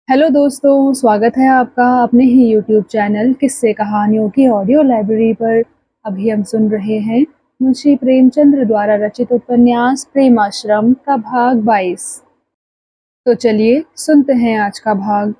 Hello दोस्तों, स्वागत है आपका अपने ही यूट्यूब चैनल किस्से कहानियों की ऑडियो लाइब्रेरी पर। अभी हम सुन रहे हैं मुंशी प्रेमचंद्र द्वारा रचित उपन्यास प्रेम आश्रम का भाग 22। तो चलिए सुनते हैं आज का भाग।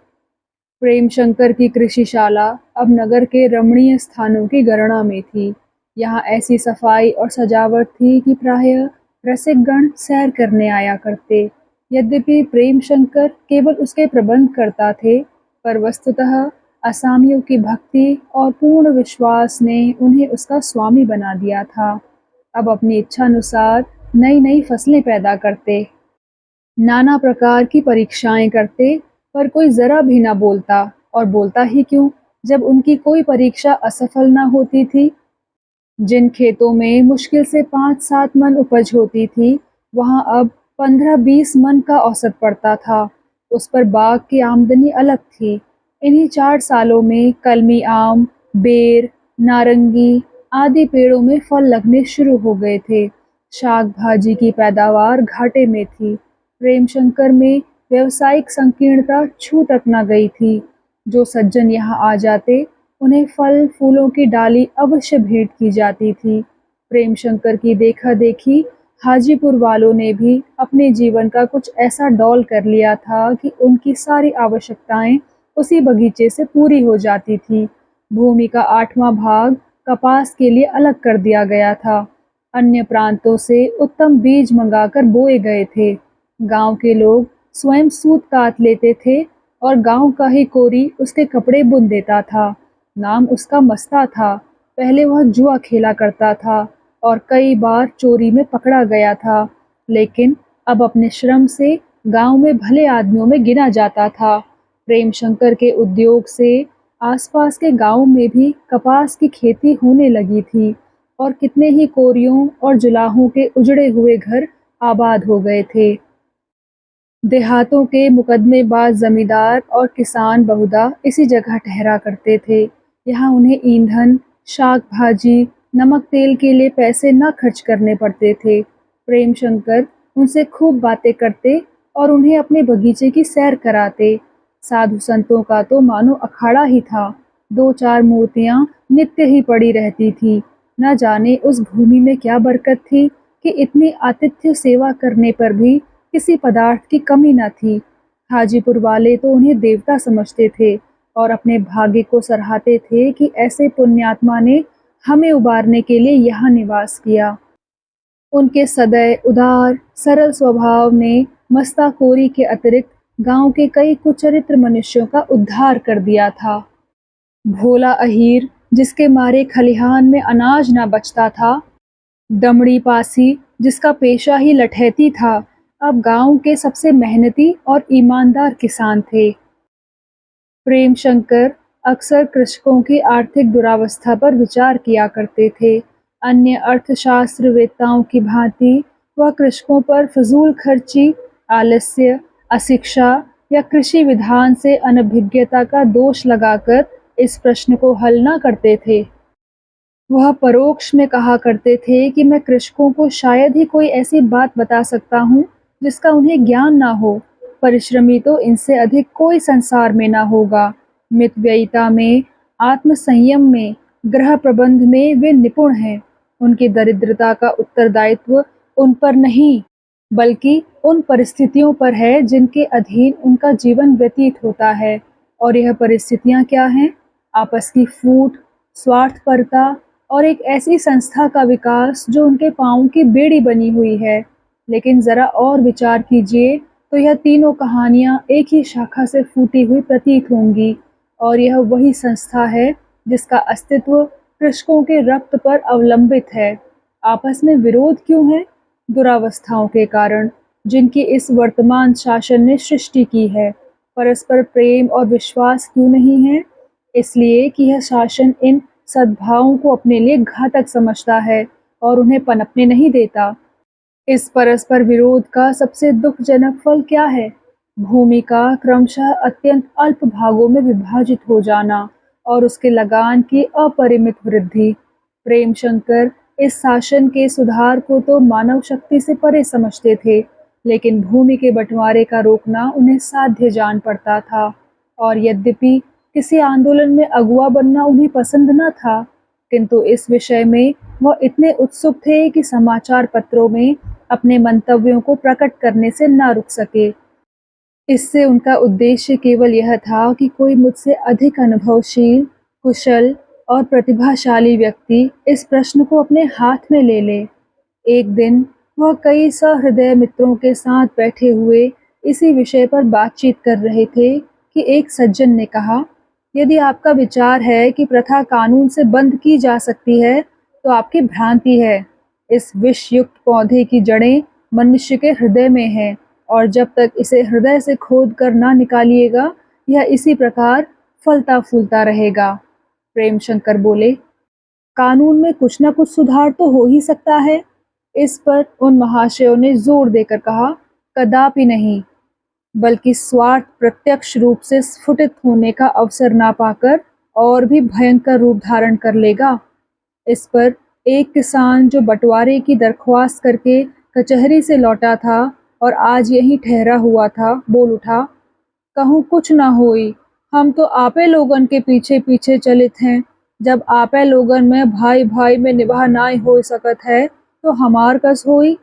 प्रेम शंकर की कृषिशाला अब नगर के रमणीय स्थानों की गणना में थी। यहाँ ऐसी सफाई और सजावट थी कि प्रायः रसिकगण सैर करने आया करते। यद्यपि प्रेम शंकर केवल उसके प्रबंध करता थे, पर वस्तुतः असामियों की भक्ति और पूर्ण विश्वास ने उन्हें उसका स्वामी बना दिया था। अब अपनी इच्छानुसार नई नई फसलें पैदा करते, नाना प्रकार की परीक्षाएं करते, पर कोई जरा भी न बोलता। और बोलता ही क्यों, जब उनकी कोई परीक्षा असफल न होती थी। जिन खेतों में मुश्किल से 5-7 मन उपज होती थी, वहां अब 15-20 मन का औसत पड़ता था। उस पर बाग की आमदनी अलग थी। इन्हीं 4 सालों में कलमी आम, बेर, नारंगी आदि पेड़ों में फल लगने शुरू हो गए थे। शाक भाजी की पैदावार घाटे में थी। प्रेमशंकर में व्यावसायिक संकीर्णता छू तक न गई थी। जो सज्जन यहाँ आ जाते, उन्हें फल फूलों की डाली अवश्य भेंट की जाती थी। प्रेमशंकर की देखा देखी हाजीपुर वालों ने भी अपने जीवन का कुछ ऐसा डौल कर लिया था कि उनकी सारी आवश्यकताएं उसी बगीचे से पूरी हो जाती थी। भूमि का 8वां भाग कपास के लिए अलग कर दिया गया था। अन्य प्रांतों से उत्तम बीज मंगाकर बोए गए थे। गांव के लोग स्वयं सूत काट लेते थे और गांव का ही कोरी उसके कपड़े बुन देता था। नाम उसका मस्ता था। पहले वह जुआ खेला करता था और कई बार चोरी में पकड़ा गया था, लेकिन अब अपने श्रम से गांव में भले आदमियों में गिना जाता था। प्रेमशंकर के उद्योग से आसपास के गांव में भी कपास की खेती होने लगी थी और कितने ही कोरियों और जुलाहों के उजड़े हुए घर आबाद हो गए थे। देहातों के मुकदमेबाज जमींदार और किसान बहुधा इसी जगह ठहरा करते थे। यहाँ उन्हें ईंधन, शाक भाजी, नमक तेल के लिए पैसे न खर्च करने पड़ते थे। प्रेमशंकर उनसे खूब बातें करते और उन्हें अपने बगीचे की सैर कराते। साधु संतों का तो मानो अखाड़ा ही था। 2-4 मूर्तियां नित्य ही पड़ी रहती थी। न जाने उस भूमि में क्या बरकत थी कि इतनी आतिथ्य सेवा करने पर भी किसी पदार्थ की कमी न थी। हाजीपुर वाले तो उन्हें देवता समझते थे और अपने भाग्य को सराहते थे कि ऐसे पुण्यात्मा ने हमें उबारने के लिए यहाँ निवास किया। उनके सदैव उदार सरल स्वभाव ने मस्ताखोरी के अतिरिक्त गांव के कई कुचरित्र मनुष्यों का उद्धार कर दिया था। भोला अहीर, जिसके मारे खलिहान में अनाज न बचता था, दमड़ी पासी, जिसका पेशा ही लठैती था, अब गांव के सबसे मेहनती और ईमानदार किसान थे। प्रेमशंकर अक्सर कृषकों की आर्थिक दुरावस्था पर विचार किया करते थे। अन्य अर्थशास्त्रवेत्ताओं की भांति वह कृषकों पर फजूल खर्ची, आलस्य, अशिक्षा या कृषि विधान से अनभिज्ञता का दोष लगाकर इस प्रश्न को हल न करते थे। वह परोक्ष में कहा करते थे कि मैं कृषकों को शायद ही कोई ऐसी बात बता सकता हूँ जिसका उन्हें ज्ञान ना हो। परिश्रमी तो इनसे अधिक कोई संसार में ना होगा। मितव्ययिता में, आत्मसंयम में, गृह प्रबंध में वे निपुण हैं। उनकी दरिद्रता का उत्तरदायित्व उन पर नहीं, बल्कि उन परिस्थितियों पर है जिनके अधीन उनका जीवन व्यतीत होता है। और यह परिस्थितियाँ क्या हैं? आपस की फूट, स्वार्थपरता और एक ऐसी संस्था का विकास जो उनके पाँव की बेड़ी बनी हुई है। लेकिन जरा और विचार कीजिए तो यह तीनों कहानियाँ एक ही शाखा से फूटी हुई प्रतीत होंगी। और यह वही संस्था है जिसका अस्तित्व कृषकों के रक्त पर अवलंबित है। आपस में विरोध क्यों है? दुरावस्थाओं के कारण, जिनकी इस वर्तमान शासन ने सृष्टि की है। परस्पर प्रेम और विश्वास क्यों नहीं है? इसलिए कि यह शासन इन सद्भावों को अपने लिए घातक समझता है और उन्हें पनपने नहीं देता। इस परस्पर विरोध का सबसे दुखजनक फल क्या है? भूमि का क्रमशः अत्यंत अल्प भागों में विभाजित हो जाना और उसके लगान की अपरिमित वृद्धि। प्रेमशंकर इस शासन के सुधार को तो मानव शक्ति से परे समझते थे। लेकिन भूमि के बंटवारे का रोकना उन्हें साध्य जान पड़ता था। और यद्यपि किसी आंदोलन में अगुवा बनना उन्हें पसंद न था, किंतु इस विषय में वह इतने उत्सुक थे कि समाचार पत्रों में अपने मंतव्यों को प्रकट करने से न रुक सके। इससे उनका उद्देश्य केवल यह था कि कोई मुझसे अधिक अनुभवशील, कुशल और प्रतिभाशाली व्यक्ति इस प्रश्न को अपने हाथ में ले ले। एक दिन वह कई सहृदय मित्रों के साथ बैठे हुए इसी विषय पर बातचीत कर रहे थे कि एक सज्जन ने कहा, यदि आपका विचार है कि प्रथा कानून से बंद की जा सकती है, तो आपकी भ्रांति है। इस विष युक्त पौधे की जड़ें मनुष्य के हृदय में हैं, और जब तक इसे हृदय से खोद कर ना निकालिएगा, यह इसी प्रकार फलता फूलता रहेगा। प्रेमशंकर बोले, कानून में कुछ न कुछ सुधार तो हो ही सकता है। इस पर उन महाशयों ने जोर देकर कहा, कदापि नहीं, बल्कि स्वार्थ प्रत्यक्ष रूप से स्फुटित होने का अवसर ना पाकर और भी भयंकर रूप धारण कर लेगा। इस पर एक किसान जो बंटवारे की दरख्वास्त करके कचहरी से लौटा था और आज यहीं ठहरा हुआ था, बोल उठा, कहूँ कुछ ना होई, हम तो आपे लोगन के पीछे पीछे चलित हैं। जब आपे लोगन में भाई भाई में निभाह नाय हो सकत है, तो हमार कस होई।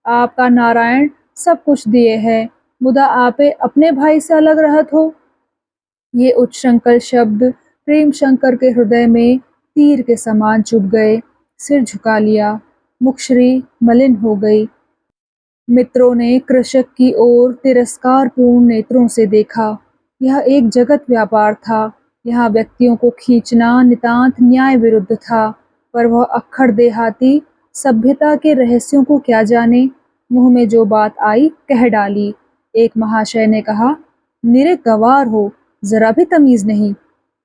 आपका नारायण सब कुछ दिए है, मुदा आपे अपने भाई से अलग रहत हो। ये उच्छृंखल शब्द प्रेमशंकर के हृदय में तीर के समान चुभ गए। सिर झुका लिया, मुखश्री मलिन हो गई। मित्रों ने कृषक की ओर तिरस्कारपूर्ण नेत्रों से देखा। यह एक जगत व्यापार था। यहाँ व्यक्तियों को खींचना नितांत न्याय विरुद्ध था, पर वह अक्खड़ देहाती सभ्यता के रहस्यों को क्या जाने। मुंह में जो बात आई कह डाली। एक महाशय ने कहा, निरे गवार हो, जरा भी तमीज नहीं।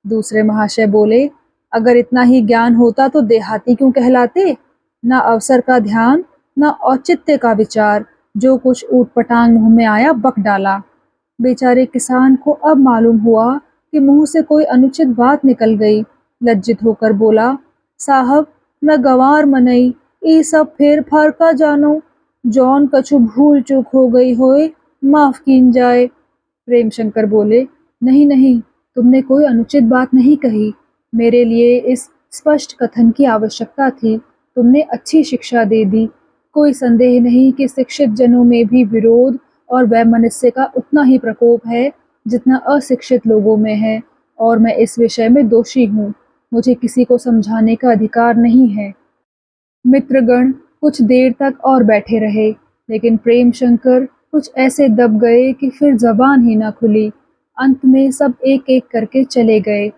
दूसरे महाशय बोले, अगर इतना ही ज्ञान होता तो देहाती क्यों कहलाते। न अवसर का ध्यान, न औचित्य का विचार, जो कुछ ऊटपटांग मुंह में आया बक डाला। बेचारे किसान को अब मालूम हुआ कि मुंह से कोई अनुचित बात निकल गई। लज्जित होकर बोला, साहब मैं गंवार मनई, ई सब फेर फार का जानो, जौन कछु भूल चूक हो गई होए, माफ कीन जाए। प्रेमशंकर बोले, नहीं नहीं, तुमने कोई अनुचित बात नहीं कही। मेरे लिए इस स्पष्ट कथन की आवश्यकता थी। तुमने अच्छी शिक्षा दे दी। कोई संदेह नहीं कि शिक्षित जनों में भी विरोध और वैमनस्य का उतना ही प्रकोप है जितना अशिक्षित लोगों में है, और मैं इस विषय में दोषी हूँ। मुझे किसी को समझाने का अधिकार नहीं है। मित्रगण कुछ देर तक और बैठे रहे, लेकिन प्रेमशंकर कुछ ऐसे दब गए कि फिर जबान ही न खुली। अंत में सब एक एक करके चले गए।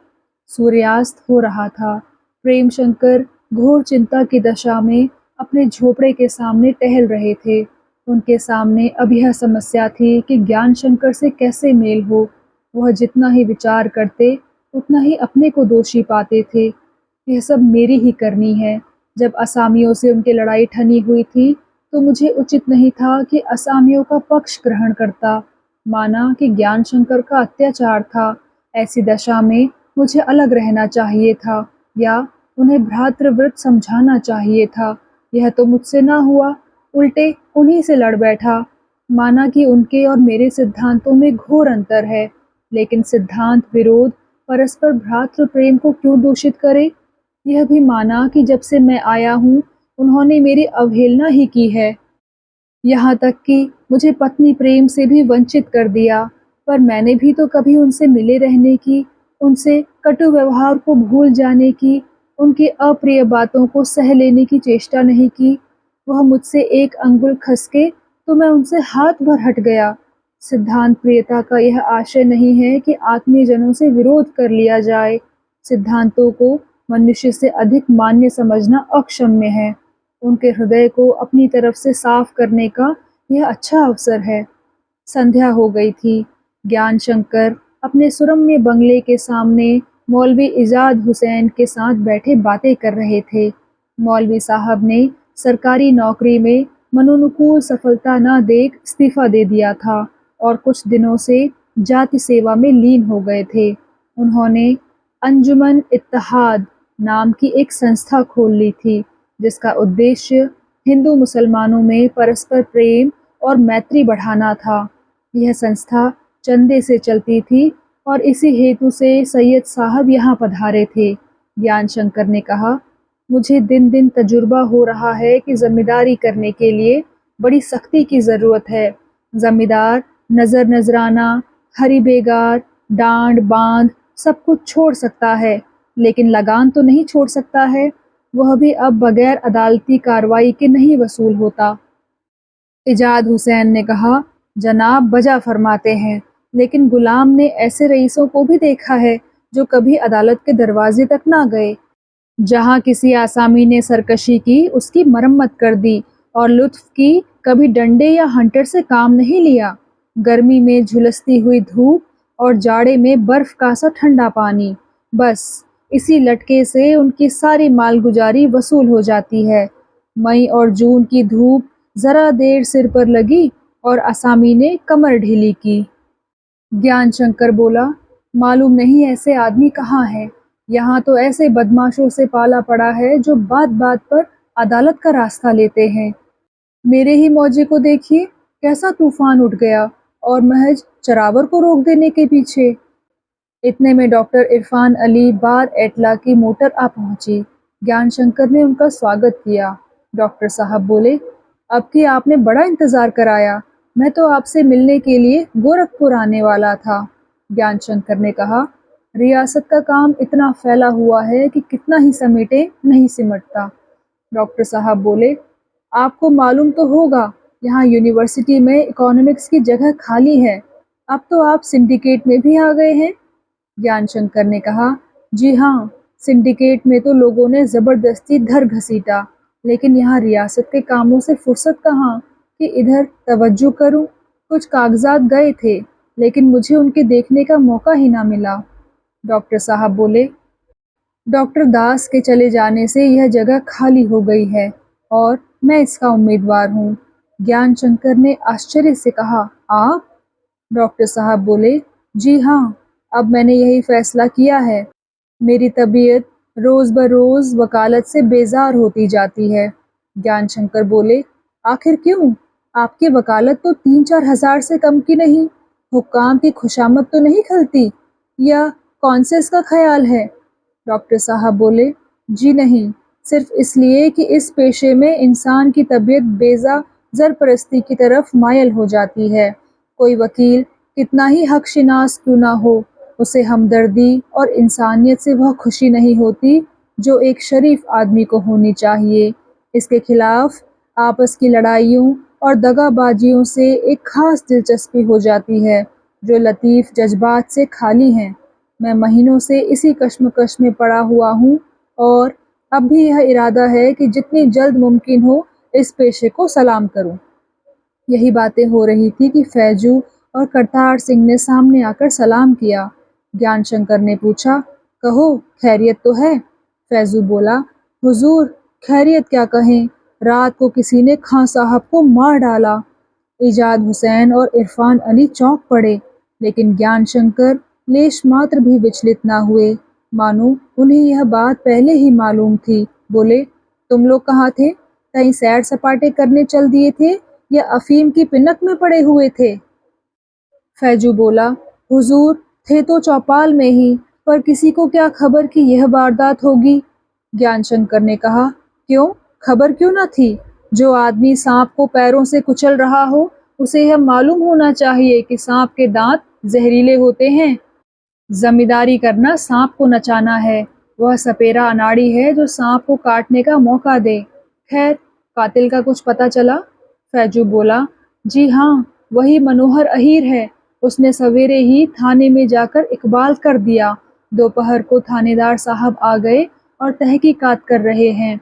सूर्यास्त हो रहा था। प्रेमशंकर घोर चिंता की दशा में अपने झोपड़े के सामने टहल रहे थे। उनके सामने अब यह समस्या थी कि ज्ञान शंकर से कैसे मेल हो। वह जितना ही विचार करते उतना ही अपने को दोषी पाते थे। यह सब मेरी ही करनी है। जब असामियों से उनकी लड़ाई ठनी हुई थी, तो मुझे उचित नहीं था कि असामियों का पक्ष ग्रहण करता। माना कि ज्ञान शंकर का अत्याचार था। ऐसी दशा में मुझे अलग रहना चाहिए था, या उन्हें भ्रातृव्रत समझाना चाहिए था। यह तो मुझसे ना हुआ, उल्टे उन्हीं से लड़ बैठा। माना कि उनके और मेरे सिद्धांतों में घोर अंतर है, लेकिन सिद्धांत विरोध परस्पर भ्रातृ प्रेम को क्यों दूषित करे। यह भी माना कि जब से मैं आया हूँ, उन्होंने मेरी अवहेलना ही की है। यहाँ तक कि मुझे पत्नी प्रेम से भी वंचित कर दिया, पर मैंने भी तो कभी उनसे मिले रहने की, उनसे कटु व्यवहार को भूल जाने की, उनकी अप्रिय बातों को सह लेने की चेष्टा नहीं की। वह मुझसे एक अंगुल खसके तो मैं उनसे हाथ भर हट गया। सिद्धांत प्रियता का यह आशय नहीं है कि आत्मीय जनों से विरोध कर लिया जाए। सिद्धांतों को मनुष्य से अधिक मान्य समझना अक्षम्य है। उनके हृदय को अपनी तरफ से साफ करने का यह अच्छा अवसर है। संध्या हो गई थी। ज्ञान शंकर अपने सुरम्य बंगले के सामने मौलवी इजाद हुसैन के साथ बैठे बातें कर रहे थे। मौलवी साहब ने सरकारी नौकरी में मनोनुकूल सफलता न देख इस्तीफा दे दिया था और कुछ दिनों से जाति सेवा में लीन हो गए थे। उन्होंने अंजुमन इत्तेहाद नाम की एक संस्था खोल ली थी, जिसका उद्देश्य हिंदू मुसलमानों में परस्पर प्रेम और मैत्री बढ़ाना था। यह संस्था चंदे से चलती थी और इसी हेतु से सैयद साहब यहाँ पधारे थे। ज्ञान शंकर ने कहा, मुझे दिन दिन तजुर्बा हो रहा है कि जमींदारी करने के लिए बड़ी सख्ती की ज़रूरत है। जमींदार नज़र नजराना, हरी बेगार, डांड बांध सब कुछ छोड़ सकता है, लेकिन लगान तो नहीं छोड़ सकता है। वह भी अब बगैर अदालती कार्रवाई के नहीं वसूल होता। इजाद हुसैन ने कहा, जनाब बजा फरमाते हैं, लेकिन गुलाम ने ऐसे रईसों को भी देखा है जो कभी अदालत के दरवाजे तक ना गए। जहाँ किसी आसामी ने सरकशी की उसकी मरम्मत कर दी और लुत्फ की कभी डंडे या हंटर से काम नहीं लिया। गर्मी में झुलसती हुई धूप और जाड़े में बर्फ का सा ठंडा पानी, बस इसी लटके से उनकी सारी मालगुजारी वसूल हो जाती है। मई और जून की धूप जरा देर सिर पर लगी और आसामी ने कमर ढीली की। ज्ञान शंकर बोला, मालूम नहीं ऐसे आदमी कहाँ हैं। यहाँ तो ऐसे बदमाशों से पाला पड़ा है जो बात बात पर अदालत का रास्ता लेते हैं। मेरे ही मौजे को देखिए, कैसा तूफान उठ गया और महज चरावर को रोक देने के पीछे। इतने में डॉक्टर इरफान अली बार एटला की मोटर आ पहुंची। ज्ञान शंकर ने उनका स्वागत किया। डॉक्टर साहब बोले, अब की आपने बड़ा इंतजार कराया, मैं तो आपसे मिलने के लिए गोरखपुर आने वाला था। ज्ञान शंकर ने कहा, रियासत का काम इतना फैला हुआ है कि कितना ही समेटे नहीं सिमटता। डॉक्टर साहब बोले, आपको मालूम तो होगा यहाँ यूनिवर्सिटी में इकोनॉमिक्स की जगह खाली है। अब तो आप सिंडिकेट में भी आ गए हैं। ज्ञान शंकर ने कहा, जी हाँ, सिंडिकेट में तो लोगों ने ज़बरदस्ती धर घसीटा, लेकिन यहाँ रियासत के कामों से फुर्सत कहाँ कि इधर तवज्जो करूं। कुछ कागजात गए थे, लेकिन मुझे उनके देखने का मौका ही ना मिला। डॉक्टर साहब बोले, डॉक्टर दास के चले जाने से यह जगह खाली हो गई है और मैं इसका उम्मीदवार हूँ। ज्ञान शंकर ने आश्चर्य से कहा, आप? डॉक्टर साहब बोले, जी हाँ, अब मैंने यही फैसला किया है। मेरी तबीयत रोज़ बरोज़ वकालत से बेजार होती जाती है। ज्ञान शंकर बोले, आखिर क्यों? आपकी वकालत तो 3-4 हज़ार से कम की नहीं। हुक्काम की खुशामद तो नहीं खलती, या कौन से इसका ख्याल है? डॉक्टर साहब बोले, जी नहीं, सिर्फ इसलिए कि इस पेशे में इंसान की तबीयत बेजा ज़रपरस्ती की तरफ मायल हो जाती है। कोई वकील कितना ही हक़शिनास क्यों ना हो, उसे हमदर्दी और इंसानियत से वह खुशी नहीं होती जो एक शरीफ आदमी को होनी चाहिए। इसके खिलाफ आपस की लड़ाइयों और दगाबाजियों से एक ख़ास दिलचस्पी हो जाती है जो लतीफ़ जज्बात से खाली हैं। मैं महीनों से इसी कश्मकश में पड़ा हुआ हूँ और अब भी यह इरादा है कि जितनी जल्द मुमकिन हो इस पेशे को सलाम करूँ। यही बातें हो रही थी कि फैजू और करतार सिंह ने सामने आकर सलाम किया। ज्ञान शंकर ने पूछा, कहो खैरियत तो है? फैजू बोला, हुजूर खैरियत क्या कहें, रात को किसी ने खां साहब को मार डाला। इजाद हुसैन और इरफान अली चौंक पड़े, लेकिन ज्ञान शंकर लेश मात्र भी विचलित ना हुए, मानो उन्हें यह बात पहले ही मालूम थी। बोले, तुम लोग कहाँ थे? कहीं सैर सपाटे करने चल दिए थे या अफीम की पिनक में पड़े हुए थे? फैजू बोला, हुजूर थे तो चौपाल में ही, पर किसी को क्या खबर कि यह वारदात होगी। ज्ञान शंकर ने कहा, क्यों, खबर क्यों न थी? जो आदमी सांप को पैरों से कुचल रहा हो उसे यह मालूम होना चाहिए कि सांप के दांत जहरीले होते हैं। जमींदारी करना सांप को नचाना है। वह सपेरा अनाड़ी है जो सांप को काटने का मौका दे। खैर, कातिल का कुछ पता चला? फैजू बोला, जी हाँ, वही मनोहर अहीर है। उसने सवेरे ही थाने में जाकर इकबाल कर दिया। दोपहर को थानेदार साहब आ गए और तहकीकात कर रहे हैं।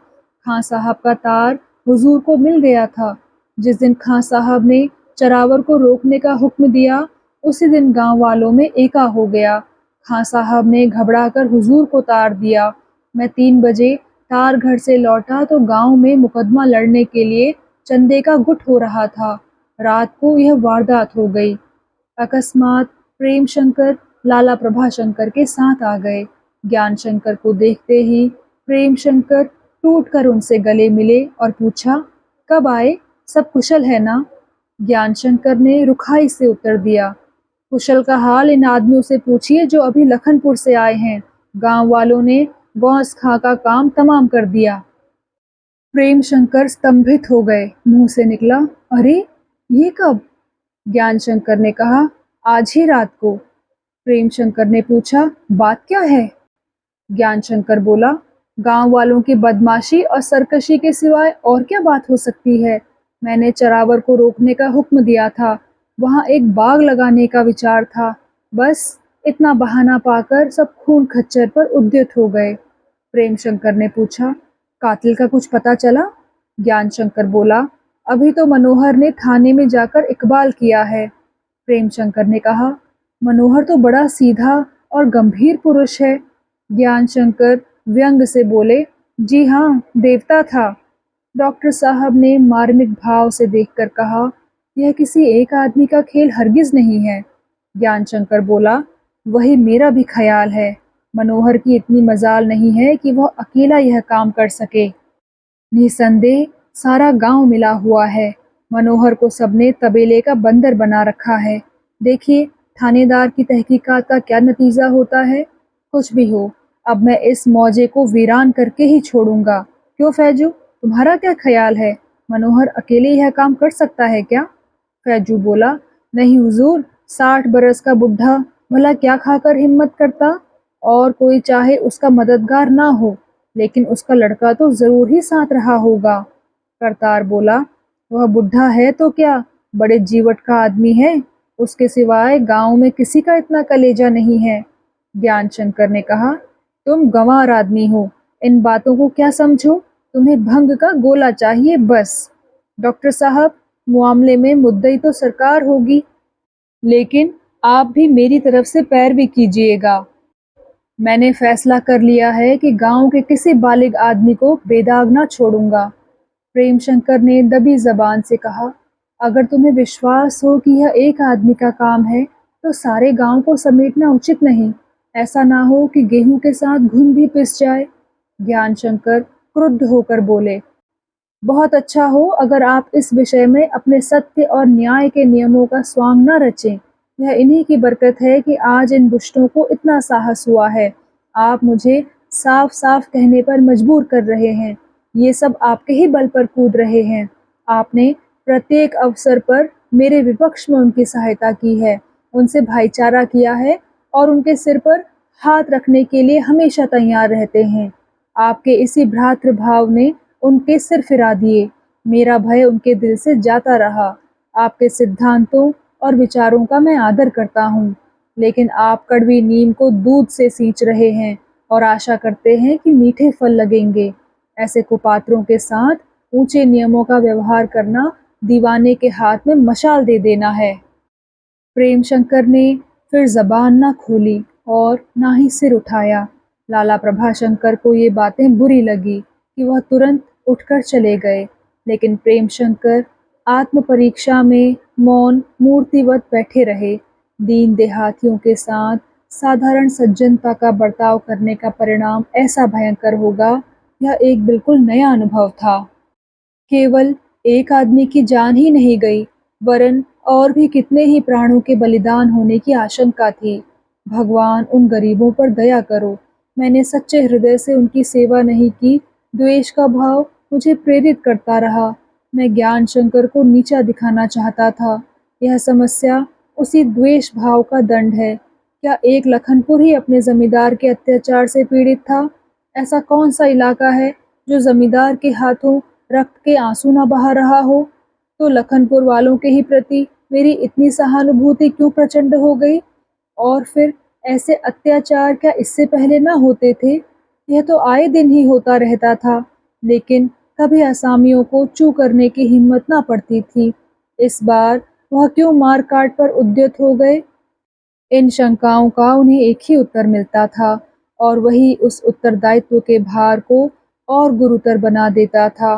खां साहब का तार हुजूर को मिल गया था। जिस दिन खां साहब ने चरावर को रोकने का हुक्म दिया, उसी दिन गांव वालों में एका हो गया। खां साहब ने घबराकर हुजूर को तार दिया। मैं 3 बजे तार घर से लौटा तो गांव में मुकदमा लड़ने के लिए चंदे का गुट हो रहा था। रात को यह वारदात हो गई। अकस्मात प्रेम शंकर लाला प्रभा शंकर के साथ आ गए। ज्ञान शंकर को देखते ही प्रेम शंकर टूट कर उनसे गले मिले और पूछा, कब आए? सब कुशल है ना? ज्ञानशंकर ने रुखाई से उत्तर दिया। कुशल का हाल इन आदमियों से पूछिए जो अभी लखनपुर से आए हैं। गांव वालों ने गौस खां का काम तमाम कर दिया। प्रेमशंकर स्तंभित हो गए। मुंह से निकला, अरे ये कब? ज्ञानशंकर ने कहा, आज ही रात को। प्रेमशंकर ने पूछा, बात क्या है? ज्ञानशंकर बोला, गांव वालों की बदमाशी और सरकशी के सिवाय और क्या बात हो सकती है? मैंने चरावर को रोकने का हुक्म दिया था। वहां एक बाग लगाने का विचार था। बस इतना बहाना पाकर सब खून खच्चर पर उद्यत हो गए। प्रेमशंकर ने पूछा, कातिल का कुछ पता चला? ज्ञानशंकर बोला, अभी तो मनोहर ने थाने में जाकर इकबाल किया है। प्रेमशंकर ने कहा, मनोहर तो बड़ा सीधा और गंभीर पुरुष है। ज्ञानशंकर व्यंग से बोले, जी हाँ, देवता था। डॉक्टर साहब ने मार्मिक भाव से देखकर कहा, यह किसी एक आदमी का खेल हरगिज नहीं है। ज्ञानशंकर बोला, वही मेरा भी ख्याल है। मनोहर की इतनी मजाल नहीं है कि वह अकेला यह काम कर सके। निसंदेह सारा गांव मिला हुआ है। मनोहर को सबने तबेले का बंदर बना रखा है। देखिए थानेदार की तहकीकात का क्या नतीजा होता है। कुछ भी हो, अब मैं इस मौजे को वीरान करके ही छोड़ूंगा। क्यों फैजू, तुम्हारा क्या ख्याल है? मनोहर अकेले यह काम कर सकता है क्या? फैजू बोला, नहीं हुजूर, 60 बरस का बुढ़ा भला क्या खाकर हिम्मत करता? और कोई चाहे उसका मददगार ना हो, लेकिन उसका लड़का तो जरूर ही साथ रहा होगा। करतार बोला, वह बुढ़ा है तो क्या, बड़े जीवट का आदमी है। उसके सिवाय गांव में किसी का इतना कलेजा नहीं है। ज्ञानशंकर ने कहा, तुम गंवार आदमी हो, इन बातों को क्या समझो। तुम्हें भंग का गोला चाहिए बस। डॉक्टर साहब, मामले में मुद्दई तो सरकार होगी, लेकिन आप भी मेरी तरफ से पैरवी कीजिएगा। मैंने फैसला कर लिया है कि गांव के किसी बालिग आदमी को बेदाग ना छोड़ूंगा। प्रेमशंकर ने दबी जबान से कहा, अगर तुम्हें विश्वास हो कि यह एक आदमी का काम है तो सारे गांव को समेटना उचित नहीं। ऐसा ना हो कि गेहूं के साथ घुन भी पिस जाए। ज्ञानशंकर क्रुद्ध होकर बोले, बहुत अच्छा हो अगर आप इस विषय में अपने सत्य और न्याय के नियमों का स्वांग न रचें। यह इन्हीं की बरकत है कि आज इन दुष्टों को इतना साहस हुआ है। आप मुझे साफ साफ कहने पर मजबूर कर रहे हैं। ये सब आपके ही बल पर कूद रहे हैं। आपने प्रत्येक अवसर पर मेरे विपक्ष में उनकी सहायता की है, उनसे भाईचारा किया है और उनके सिर पर हाथ रखने के लिए हमेशा तैयार रहते हैं। आपके इसी भ्रातृभाव ने उनके सिर फिरा दिए। मेरा भय उनके दिल से जाता रहा। आपके सिद्धांतों और विचारों का मैं आदर करता हूँ, लेकिन आप कड़वी नीम को दूध से सींच रहे हैं और आशा करते हैं कि मीठे फल लगेंगे। ऐसे कुपात्रों के साथ ऊंचे नियमों का व्यवहार करना दीवाने के हाथ में मशाल दे देना है। प्रेमशंकर ने फिर जबान न खोली और ना ही सिर उठाया। लाला प्रभाशंकर को ये बातें बुरी लगी कि वह तुरंत उठकर चले गए, लेकिन प्रेमशंकर आत्म परीक्षा में मौन मूर्तिवत बैठे रहे। दीन देहातियों के साथ साधारण सज्जनता का बर्ताव करने का परिणाम ऐसा भयंकर होगा, यह एक बिल्कुल नया अनुभव था। केवल एक आदमी की जान ही नहीं गई, वरन और भी कितने ही प्राणों के बलिदान होने की आशंका थी। भगवान उन गरीबों पर दया करो। मैंने सच्चे हृदय से उनकी सेवा नहीं की। द्वेष का भाव मुझे प्रेरित करता रहा। मैं ज्ञान शंकर को नीचा दिखाना चाहता था। यह समस्या उसी द्वेष भाव का दंड है। क्या एक लखनपुर ही अपने जमींदार के अत्याचार से पीड़ित था? ऐसा कौन सा इलाका है जो जमींदार के हाथों रक्त के आंसू न बहा रहा हो? तो लखनपुर वालों के ही प्रति मेरी इतनी सहानुभूति क्यों प्रचंड हो गई? और फिर ऐसे अत्याचार क्या इससे पहले ना होते थे? यह तो आए दिन ही होता रहता था, लेकिन कभी असामियों को चू करने की हिम्मत ना पड़ती थी। इस बार वह क्यों मार काट पर उद्यत हो गए? इन शंकाओं का उन्हें एक ही उत्तर मिलता था, और वही उस उत्तरदायित्व के भार को और गुरुतर बना देता था।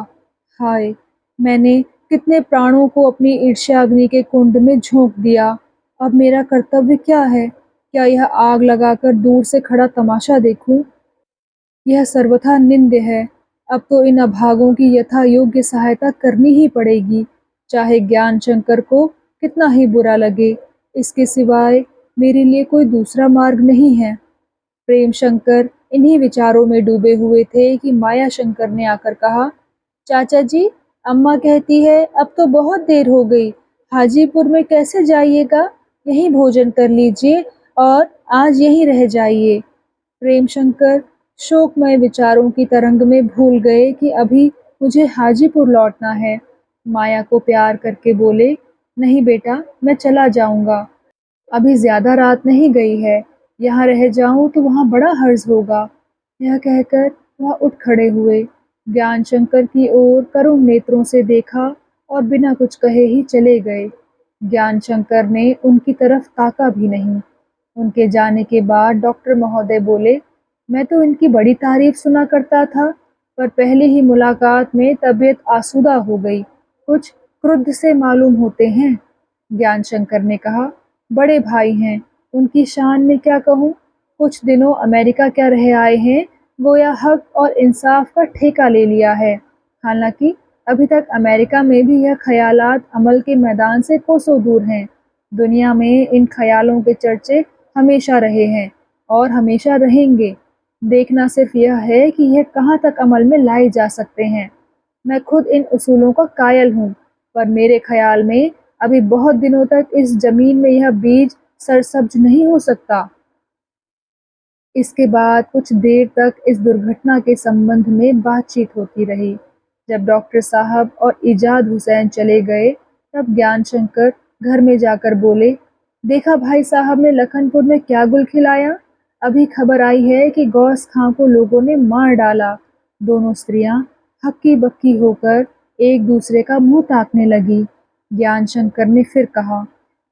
हाय, मैंने कितने प्राणों को अपनी ईर्ष्याग्नि के कुंड में झोंक दिया। अब मेरा कर्तव्य क्या है? क्या यह आग लगाकर दूर से खड़ा तमाशा देखूं? यह सर्वथा निंद्य है। अब तो इन अभागों की यथा योग्य सहायता करनी ही पड़ेगी। चाहे ज्ञान शंकर को कितना ही बुरा लगे। इसके सिवाय मेरे लिए कोई दूसरा मार्ग नहीं है। प्रेम शंकर इन्हीं विचारों में डूबे हुए थे कि माया शंकर ने आकर कहा, चाचा जी, अम्मा कहती है अब तो बहुत देर हो गई, हाजीपुर में कैसे जाइएगा, यहीं भोजन कर लीजिए और आज यहीं रह जाइए। प्रेमशंकर शोकमय विचारों की तरंग में भूल गए कि अभी मुझे हाजीपुर लौटना है। माया को प्यार करके बोले, नहीं बेटा, मैं चला जाऊंगा, अभी ज्यादा रात नहीं गई है, यहाँ रह जाऊं तो वहाँ बड़ा हर्ज होगा। यह कहकर वह उठ खड़े हुए, ज्ञान शंकर की ओर करुण नेत्रों से देखा और बिना कुछ कहे ही चले गए। ज्ञान शंकर ने उनकी तरफ ताका भी नहीं। उनके जाने के बाद डॉक्टर महोदय बोले, मैं तो इनकी बड़ी तारीफ सुना करता था, पर पहली ही मुलाकात में तबीयत आसूदा हो गई, कुछ क्रुद्ध से मालूम होते हैं। ज्ञान शंकर ने कहा, बड़े भाई हैं, उनकी शान में क्या कहूँ, कुछ दिनों अमेरिका क्या रह आए हैं, गोया हक और इंसाफ का ठेका ले लिया है। हालांकि अभी तक अमेरिका में भी यह ख्यालात अमल के मैदान से कोसों दूर हैं। दुनिया में इन ख्यालों के चर्चे हमेशा रहे हैं और हमेशा रहेंगे। देखना सिर्फ यह है कि यह कहाँ तक अमल में लाए जा सकते हैं। मैं खुद इन उसूलों का कायल हूँ, पर मेरे ख्याल में अभी बहुत दिनों तक इस जमीन में यह बीज सरसब्ज नहीं हो सकता। इसके बाद कुछ देर तक इस दुर्घटना के संबंध में बातचीत होती रही। जब डॉक्टर साहब और इजाद हुसैन चले गए, तब ज्ञान शंकर घर में जाकर बोले, देखा भाई साहब ने लखनपुर में क्या गुल खिलाया। अभी खबर आई है कि गौस खां को लोगों ने मार डाला। दोनों स्त्रियां हक्की बक्की होकर एक दूसरे का मुंह ताकने लगी। ज्ञान शंकर ने फिर कहा,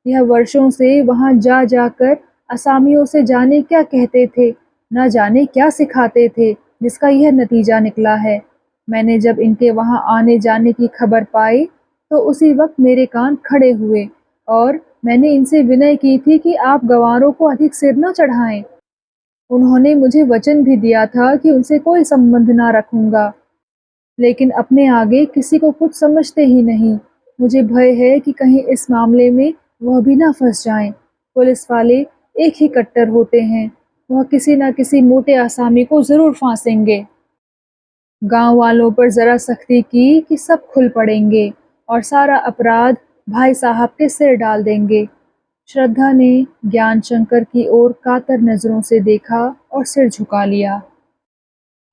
यह वर्षों से वहां जा जाकर असामियों से जाने क्या कहते थे, न जाने क्या सिखाते थे, जिसका यह नतीजा निकला है। मैंने जब इनके वहां आने जाने की खबर पाई तो उसी वक्त मेरे कान खड़े हुए और मैंने इनसे विनय की थी कि आप गंवारों को अधिक सिर न चढ़ाएं। उन्होंने मुझे वचन भी दिया था कि उनसे कोई संबंध ना रखूंगा, लेकिन अपने आगे किसी को कुछ समझते ही नहीं। मुझे भय है कि कहीं इस मामले में वह भी ना फंस जाएं। पुलिस वाले एक ही कट्टर होते हैं, वह किसी न किसी मोटे आसामी को जरूर फांसेंगे। गांव वालों पर जरा सख्ती की कि सब खुल पड़ेंगे और सारा अपराध भाई साहब के सिर डाल देंगे। श्रद्धा ने ज्ञान शंकर की ओर कातर नजरों से देखा और सिर झुका लिया।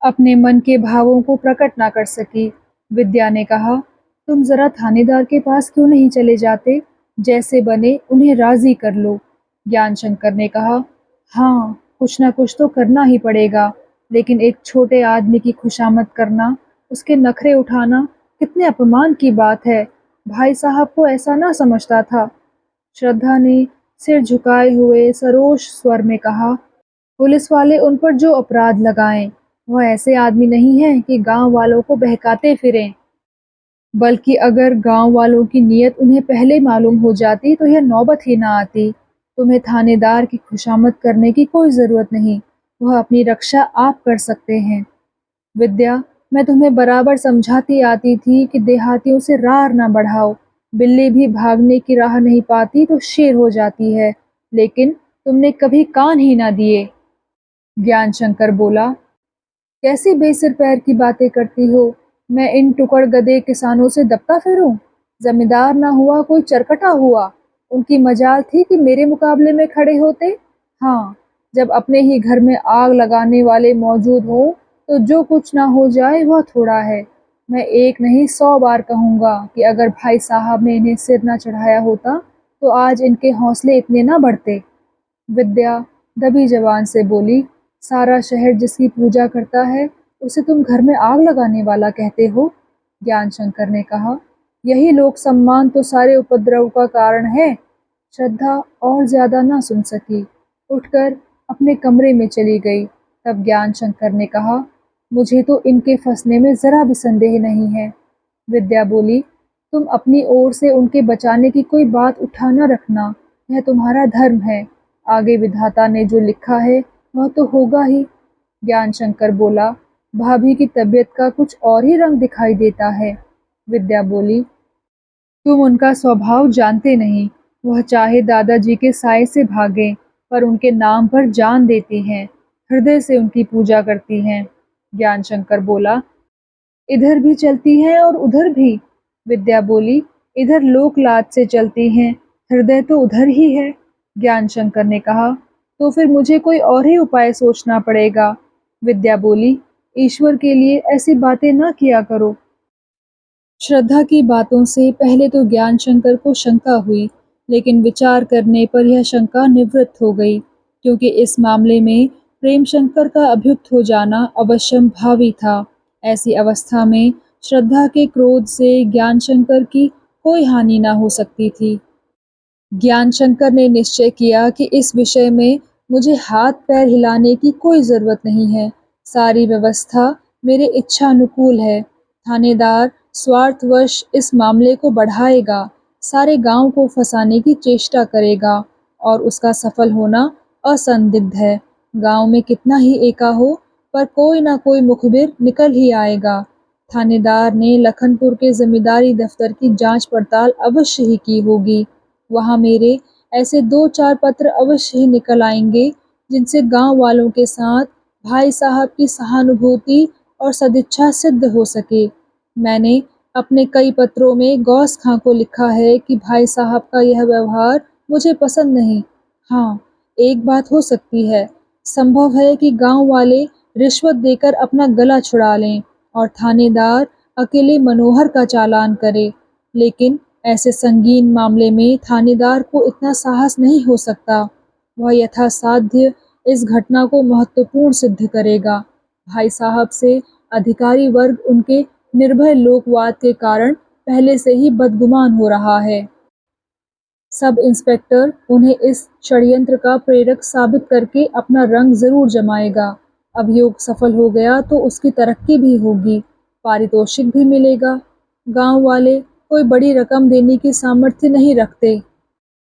अपने मन के भावों को प्रकट ना कर सकी। विद्या ने कहा, तुम जरा थानेदार के पास क्यों नहीं चले जाते, जैसे बने उन्हें राजी कर लो। ज्ञान शंकर ने कहा, हाँ, कुछ ना कुछ तो करना ही पड़ेगा, लेकिन एक छोटे आदमी की खुशामद करना, उसके नखरे उठाना कितने अपमान की बात है। भाई साहब को ऐसा ना समझता था। श्रद्धा ने सिर झुकाए हुए सरोष स्वर में कहा, पुलिस वाले उन पर जो अपराध लगाएं, वह ऐसे आदमी नहीं हैं कि गांव वालों को बहकाते फिरें। बल्कि अगर गांव वालों की नीयत उन्हें पहले मालूम हो जाती तो यह नौबत ही ना आती। तुम्हें थानेदार की खुशामद करने की कोई ज़रूरत नहीं, वह अपनी रक्षा आप कर सकते हैं। विद्या, मैं तुम्हें बराबर समझाती आती थी कि देहातियों से रार ना बढ़ाओ। बिल्ली भी भागने की राह नहीं पाती तो शेर हो जाती है, लेकिन तुमने कभी कान ही ना दिए। ज्ञान शंकर बोला, कैसी बेसिर पैर की बातें करती हो। मैं इन टुकड़ गधे किसानों से दबता फिरूं? जमींदार ना हुआ कोई चरकटा हुआ, उनकी मजाल थी कि मेरे मुकाबले में खड़े होते। हाँ, जब अपने ही घर में आग लगाने वाले मौजूद हों तो जो कुछ ना हो जाए वह थोड़ा है। मैं एक नहीं 100 बार कहूँगा कि अगर भाई साहब ने इन्हें सिर ना चढ़ाया होता तो आज इनके हौसले इतने ना बढ़ते। विद्या दबी जबान से बोली, सारा शहर जिसकी पूजा करता है उसे तुम घर में आग लगाने वाला कहते हो। ज्ञान शंकर ने कहा, यही लोक सम्मान तो सारे उपद्रव का कारण है। श्रद्धा और ज्यादा ना सुन सकी, उठकर अपने कमरे में चली गई। तब ज्ञान शंकर ने कहा, मुझे तो इनके फंसने में जरा भी संदेह नहीं है। विद्या बोली, तुम अपनी ओर से उनके बचाने की कोई बात उठा न रखना, यह तुम्हारा धर्म है। आगे विधाता ने जो लिखा है वह तो होगा ही। ज्ञान शंकर बोला, भाभी की तबीयत का कुछ और ही रंग दिखाई देता है। विद्या बोली, तुम उनका स्वभाव जानते नहीं। वह चाहे दादाजी के साए से भागें, पर उनके नाम पर जान देती हैं, हृदय से उनकी पूजा करती हैं। ज्ञानशंकर बोला, इधर भी चलती हैं और उधर भी। विद्या बोली, इधर लोक लाज से चलती हैं, हृदय तो उधर ही है। ज्ञानशंकर ने कहा, तो फिर मुझे कोई और ही उपाय सोचना पड़ेगा। विद्या बोली, ईश्वर के लिए ऐसी बातें ना किया करो। श्रद्धा की बातों से पहले तो ज्ञानशंकर को शंका हुई, लेकिन विचार करने पर यह शंका निवृत्त हो गई, क्योंकि इस मामले में प्रेमशंकर का अभ्युक्त हो जाना अवश्यंभावी था। ऐसी अवस्था में श्रद्धा के क्रोध से ज्ञानशंकर की कोई हानि न हो सकती थी। ज्ञानशंकर ने निश्चय किया कि इस विषय में मुझे हाथ पैर हिलाने की कोई जरूरत नहीं है। सारी व्यवस्था मेरे इच्छानुकूल है। थानेदार स्वार्थवश इस मामले को बढ़ाएगा, सारे गांव को फंसाने की चेष्टा करेगा और उसका सफल होना असंदिग्ध है। गांव में कितना ही एका हो, पर कोई ना कोई मुखबिर निकल ही आएगा। थानेदार ने लखनपुर के जमींदारी दफ्तर की जांच पड़ताल अवश्य ही की होगी। वहाँ मेरे ऐसे 2-4 पत्र अवश्य ही निकल आएंगे, जिनसे गांव वालों के साथ भाई साहब की सहानुभूति और सदिच्छा सिद्ध हो सके। मैंने अपने कई पत्रों में गौस खां को लिखा है कि भाई साहब का यह व्यवहार मुझे पसंद नहीं। हाँ, एक बात हो सकती है, संभव है कि गांव वाले रिश्वत देकर अपना गला छुड़ा लें और थानेदार अकेले मनोहर का चालान करे, लेकिन ऐसे संगीन मामले में थानेदार को इतना साहस नहीं हो सकता। वह यथासाध्य इस घटना को महत्वपूर्ण सिद्ध करेगा। भाई साहब से अधिकारी वर्ग उनके निर्भय लोकवाद के कारण पहले से ही बदगुमान हो रहा है। सब इंस्पेक्टर उन्हें इस षड्यंत्र का प्रेरक साबित करके अपना रंग जरूर जमाएगा। अभियोग सफल हो गया तो उसकी तरक्की भी होगी, पारितोषिक भी मिलेगा। गांव वाले कोई बड़ी रकम देने की सामर्थ्य नहीं रखते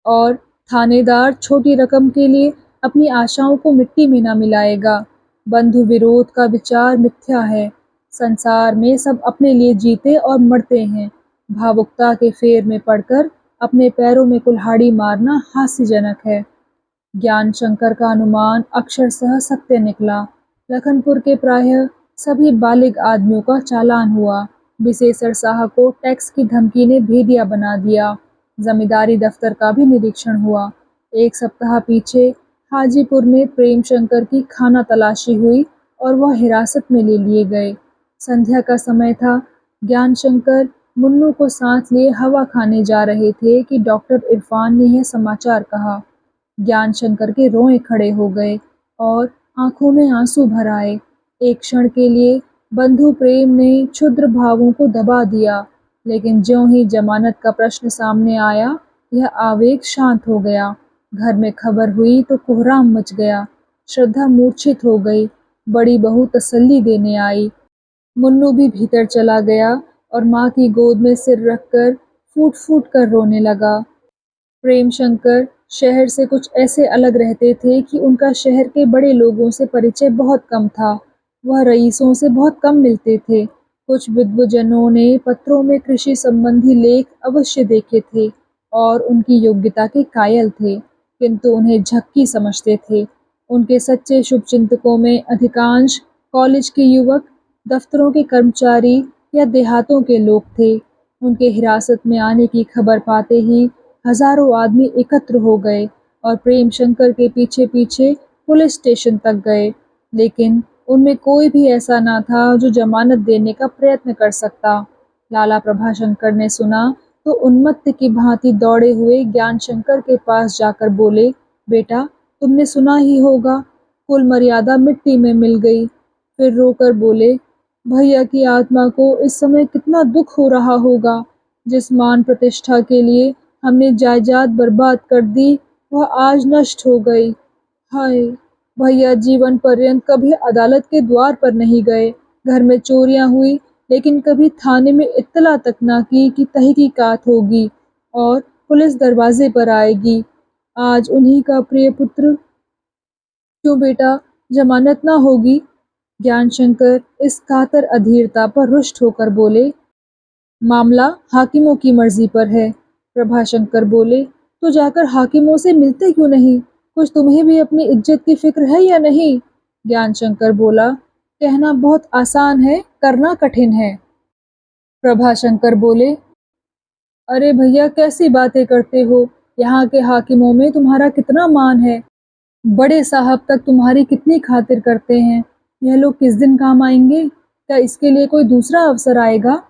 और थानेदार छोटी रकम के लिए अपनी आशाओं को मिट्टी में न मिलाएगा। बंधु विरोध का विचार मिथ्या है। संसार में सब अपने लिए जीते और मरते हैं। भावुकता के फेर में पड़कर अपने पैरों में कुल्हाड़ी मारना हास्यजनक है। ज्ञानशंकर का अनुमान अक्षरशः सत्य निकला। लखनपुर के प्रायः सभी बालिग आदमियों का चालान हुआ। विशेषण शाह को टैक्स की धमकी ने भेदिया बना दिया। जमींदारी दफ्तर का भी निरीक्षण हुआ। 1 सप्ताह पीछे हाजीपुर में प्रेमशंकर की खाना तलाशी हुई और वह हिरासत में ले लिए गए। संध्या का समय था। ज्ञानशंकर मुन्नू को साथ लिए हवा खाने जा रहे थे कि डॉक्टर इरफान ने यह समाचार कहा। ज्ञानशंकर के रोए खड़े हो गए और आंखों में आंसू भर आए। एक क्षण के लिए बंधु प्रेम ने क्षुद्र भावों को दबा दिया, लेकिन ज्यों ही जमानत का प्रश्न सामने आया, यह आवेग शांत हो गया। घर में खबर हुई तो कोहराम मच गया। श्रद्धा मूर्छित हो गई। बड़ी बहू तसल्ली देने आई। मुन्नू भी भीतर चला गया और माँ की गोद में सिर रखकर फूट फूट कर रोने लगा। प्रेमशंकर शहर से कुछ ऐसे अलग रहते थे कि उनका शहर के बड़े लोगों से परिचय बहुत कम था। वह रईसों से बहुत कम मिलते थे। कुछ विद्वजनों ने पत्रों में कृषि संबंधी लेख अवश्य देखे थे और उनकी योग्यता के कायल थे, किंतु उन्हें झक्की समझते थे। उनके सच्चे शुभचिंतकों में अधिकांश कॉलेज के युवक, दफ्तरों के कर्मचारी या देहातों के लोग थे। उनके हिरासत में आने की खबर पाते ही हजारों आदमी एकत्र हो गए और प्रेमशंकर के पीछे पीछे पुलिस स्टेशन तक गए, लेकिन उनमें कोई भी ऐसा ना था जो जमानत देने का प्रयत्न कर सकता। लाला प्रभाशंकर ने सुना तो उन्मत्त की भांति दौड़े हुए ज्ञानशंकर के पास जाकर बोले, बेटा, तुमने सुना ही होगा, कुल मर्यादा मिट्टी में मिल गई। फिर रोकर बोले, भैया की आत्मा को इस समय कितना दुख हो रहा होगा। जिस मान प्रतिष्ठा के लिए हमने जायदाद बर्बाद कर दी, वह आज नष्ट हो गई। हाय! भैया जीवन पर्यंत कभी अदालत के द्वार पर नहीं गए। घर में चोरियां हुई, लेकिन कभी थाने में इत्तला तक ना की कि तहकीकात होगी और पुलिस दरवाजे पर आएगी। आज उन्हीं का प्रिय पुत्र। क्यों बेटा, जमानत ना होगी? ज्ञानशंकर इस कातर अधीरता पर रुष्ट होकर बोले, मामला हाकिमों की मर्जी पर है। प्रभाशंकर बोले, तो जाकर हाकिमों से मिलते क्यों नहीं? कुछ तुम्हें भी अपनी इज्जत की फिक्र है या नहीं? ज्ञानशंकर बोला, कहना बहुत आसान है, करना कठिन है। प्रभाशंकर बोले, अरे भैया कैसी बातें करते हो? यहाँ के हाकिमों में तुम्हारा कितना मान है? बड़े साहब तक तुम्हारी कितनी खातिर करते हैं। यह लोग किस दिन काम आएंगे? क्या इसके लिए कोई दूसरा अवसर आएगा?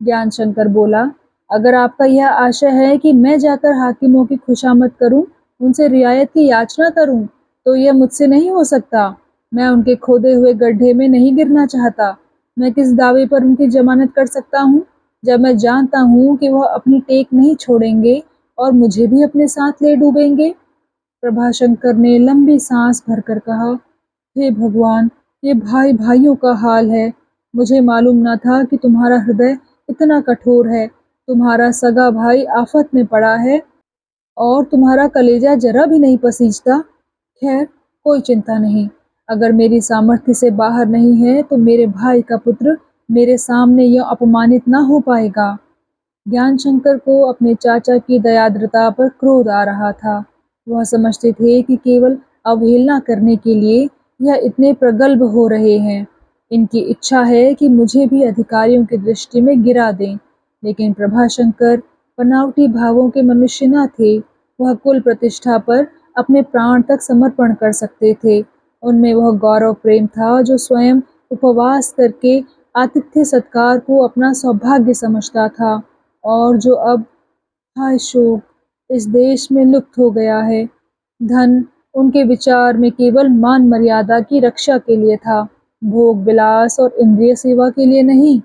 ज्ञानशंकर बोला, अगर आपका यह आशय है कि मैं जाकर हाकिमों की खुशामद करूं, उनसे रियायत की याचना करूं, तो यह मुझसे नहीं हो सकता। मैं उनके खोदे हुए गड्ढे में नहीं गिरना चाहता। मैं किस दावे पर उनकी जमानत कर सकता हूँ, जब मैं जानता हूँ कि वह अपनी टेक नहीं छोड़ेंगे और मुझे भी अपने साथ ले डूबेंगे। प्रभाशंकर ने लंबी सांस भरकर कहा, हे भगवान, ये भाई भाइयों का हाल है। मुझे मालूम न था कि तुम्हारा हृदय इतना कठोर है। तुम्हारा सगा भाई आफत में पड़ा है और तुम्हारा कलेजा जरा भी नहीं पसीजता। खैर, कोई चिंता नहीं। अगर मेरी सामर्थ्य से बाहर नहीं है तो मेरे भाई का पुत्र मेरे सामने यह अपमानित ना हो पाएगा। ज्ञानशंकर को अपने चाचा की दयाद्रता पर क्रोध आ रहा था। वह समझते थे कि केवल अवहेलना करने के लिए यह इतने प्रगल्भ हो रहे हैं। इनकी इच्छा है कि मुझे भी अधिकारियों की दृष्टि में गिरा दें। लेकिन प्रभाशंकर बनावटी भावों के मनुष्य न थे। वह कुल प्रतिष्ठा पर अपने प्राण तक समर्पण कर सकते थे। उनमें वह गौरव प्रेम था जो स्वयं उपवास करके आतिथ्य सत्कार को अपना सौभाग्य समझता था और जो अब, हाय शोक, इस देश में लुप्त हो गया है। धन उनके विचार में केवल मान मर्यादा की रक्षा के लिए था, भोग विलास और इंद्रिय सेवा के लिए नहीं।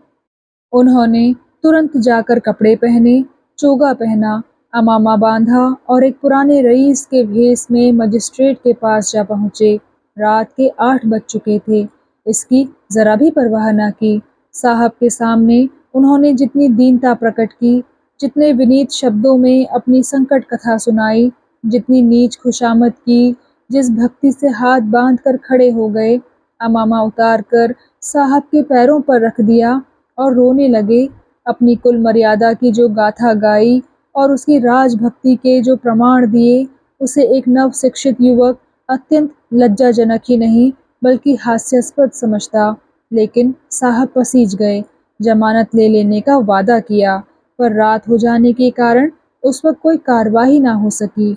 उन्होंने तुरंत जाकर कपड़े पहने, चोगा पहना, अमामा बांधा और एक पुराने रईस के भेष में मजिस्ट्रेट के पास जा पहुँचे। रात के 8 बज चुके थे। इसकी जरा भी परवाह न की। साहब के सामने उन्होंने जितनी दीनता प्रकट की, जितने विनीत शब्दों में अपनी संकट कथा सुनाई, जितनी नीच खुशामद की, जिस भक्ति से हाथ बांध कर खड़े हो गए, अमामा उतार कर साहब के पैरों पर रख दिया और रोने लगे। अपनी कुल मर्यादा की जो गाथा गाई और उसकी राजभक्ति के जो प्रमाण दिए, उसे एक नव शिक्षित युवक अत्यंत लज्जाजनक ही नहीं बल्कि हास्यास्पद समझता। लेकिन साहब पसीज गए। जमानत ले लेने का वादा किया, पर रात हो जाने के कारण उस वक्त कोई कार्यवाही ना हो सकी।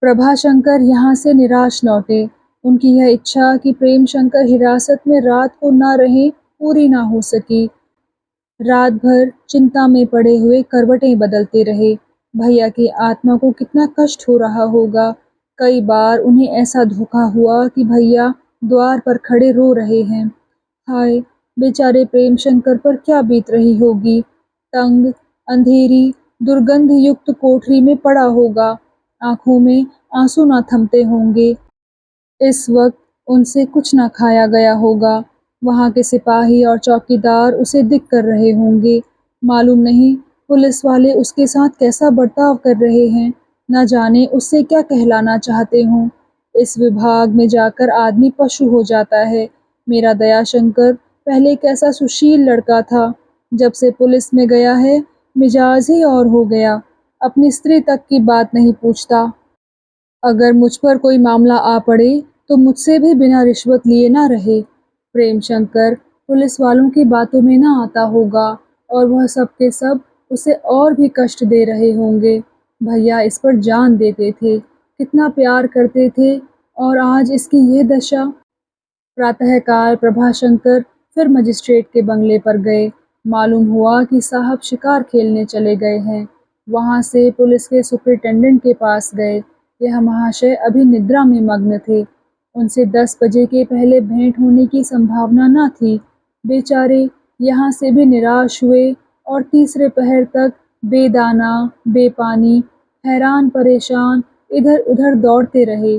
प्रभाशंकर यहाँ से निराश लौटे। उनकी यह इच्छा कि प्रेमशंकर हिरासत में रात को न रहें पूरी ना हो सकी। रात भर चिंता में पड़े हुए करवटें बदलते रहे। भैया की आत्मा को कितना कष्ट हो रहा होगा। कई बार उन्हें ऐसा धोखा हुआ कि भैया द्वार पर खड़े रो रहे हैं। हाय, बेचारे प्रेमशंकर पर क्या बीत रही होगी। तंग, अंधेरी, दुर्गंध युक्त कोठरी में पड़ा होगा। आंखों में आंसू ना थमते होंगे। इस वक्त उनसे कुछ ना खाया गया होगा। वहाँ के सिपाही और चौकीदार उसे दिख कर रहे होंगे। मालूम नहीं पुलिस वाले उसके साथ कैसा बर्ताव कर रहे हैं। न जाने उससे क्या कहलाना चाहते हों। इस विभाग में जाकर आदमी पशु हो जाता है। मेरा दयाशंकर पहले कैसा सुशील लड़का था, जब से पुलिस में गया है मिजाज ही और हो गया। अपनी स्त्री तक की बात नहीं पूछता। अगर मुझ पर कोई मामला आ पड़े तो मुझसे भी बिना रिश्वत लिए ना रहे। प्रेमशंकर पुलिस वालों की बातों में ना आता होगा और वह सब के सब उसे और भी कष्ट दे रहे होंगे। भैया इस पर जान देते थे, कितना प्यार करते थे, और आज इसकी ये दशा। प्रातःकाल प्रभाशंकर फिर मजिस्ट्रेट के बंगले पर गए। मालूम हुआ कि साहब शिकार खेलने चले गए हैं। वहाँ से पुलिस के सुपरिटेंडेंट के पास गए। यह महाशय अभी निद्रा में मग्न थे। उनसे 10 बजे के पहले भेंट होने की संभावना न थी। बेचारे यहाँ से भी निराश हुए और तीसरे पहर तक बेदाना बेपानी, हैरान परेशान इधर उधर दौड़ते रहे।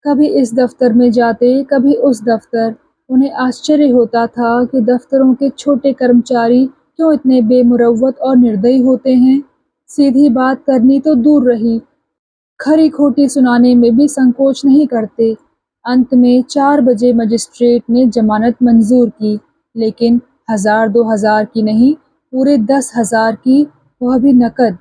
कभी इस दफ्तर में जाते, कभी उस दफ्तर। उन्हें आश्चर्य होता था कि दफ्तरों के छोटे कर्मचारी क्यों इतने बेमुरव्वत और निर्दयी होते हैं। सीधी बात करनी तो दूर रही, खरी खोटी सुनाने में भी संकोच नहीं करते। अंत में 4 बजे मजिस्ट्रेट ने जमानत मंजूर की, लेकिन 1000-2000 की नहीं, पूरे 10,000 की, वह भी नकद।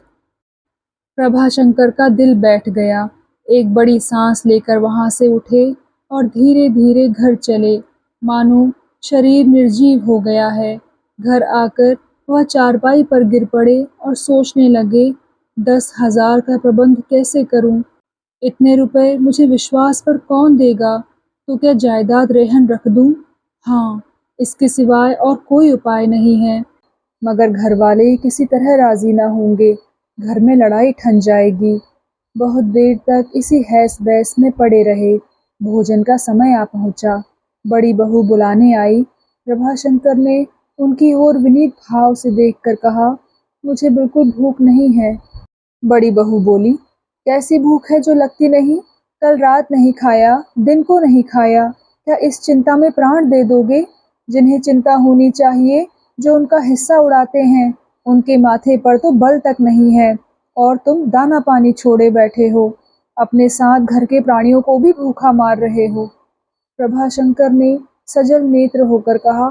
प्रभाशंकर का दिल बैठ गया। एक बड़ी सांस लेकर वहां से उठे और धीरे धीरे घर चले, मानो शरीर निर्जीव हो गया है। घर आकर वह चारपाई पर गिर पड़े और सोचने लगे, 10,000 का प्रबंध कैसे करूं? इतने रुपए मुझे विश्वास पर कौन देगा? तो क्या जायदाद रेहन रख दूं? हाँ, इसके सिवाय और कोई उपाय नहीं है। मगर घरवाले किसी तरह राजी न होंगे। घर में लड़ाई ठन जाएगी। बहुत देर तक इसी हैस-बहस में पड़े रहे। भोजन का समय आ पहुंचा। बड़ी बहू बुलाने आई। प्रभाशंकर ने उनकी ओर विनीत भाव से देखकर कहा, मुझे बिल्कुल भूख नहीं है। बड़ी बहू बोली, कैसी भूख है जो लगती नहीं? कल रात नहीं खाया, दिन को नहीं खाया, क्या इस चिंता में प्राण दे दोगे? जिन्हें चिंता होनी चाहिए, जो उनका हिस्सा उड़ाते हैं, उनके माथे पर तो बल तक नहीं है, और तुम दाना पानी छोड़े बैठे हो। अपने साथ घर के प्राणियों को भी भूखा मार रहे हो। प्रभाशंकर ने सजल नेत्र होकर कहा,